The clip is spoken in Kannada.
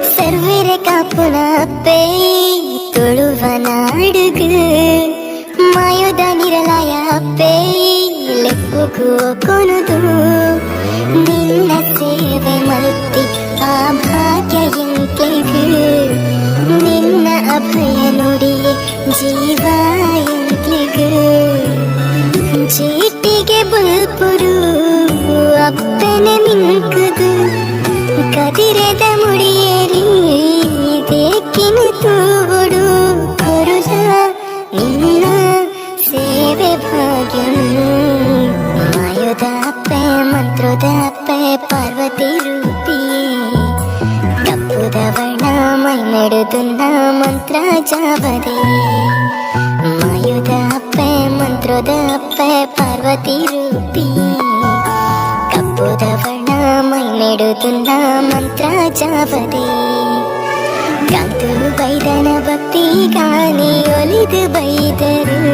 ಸರ್ವರೆ ಕಾಪುನ ಅಪ್ಪೆ ತೊಳುವ ನಾಡುಗು ಮಾಯೋದ ನಿರಲಾಯ ಅಪ್ಪೆ ಲೆಕ್ಕುಗು ಕೊನುದು ನಿನ್ನ ಸೇವೆ ಮಲ್ತಿ ಆ ಭಾಗ್ಯ ಎಂಕ್ಲೆಗು ನಿನ್ನ ಅಭಯ ನುಡಿ ಜೀವ ಎಂಕ್ಲೆಗು ಚೀಟಿಗೆ ಬಲ್ಪುರು ಅಪ್ಪನೆ ಮಿಂಕುದು ಕದಿರೆದ ಮುಡಿಯೇರಿ ದೇಕಿನ ತೂಡು ಕೊರುಲ ನಿನ್ನ ಸೇವೆ ಭಾಗ್ಯ ಮಾಯೋದ ಅಪ್ಪೆ ಮಂತ್ರದ ಅಪ್ಪೆ ಪಾರ್ವತಿ ರೂಪಿಯೇ ಕಪ್ಪುದವಣ ಮೈ ನಡೆದುನ್ನ ಮಂತ್ರ ಜಾವದೆ ಮಾಯೋದ ಅಪ್ಪೆ ಮಂತ್ರದ ಅಪ್ಪೆ ಪಾರ್ವತಿ ರೂಪಿಯೇ ಕಪ್ಪುದವಣ ಮೈ ನೆಡುದುನ್ನ ಮಂತ್ರ ಜಾವದೆ ಕಾಂತು ಬೈದನ ಭಕ್ತಿ ಗಾನಿ ಒಲಿದು ಬೈದರು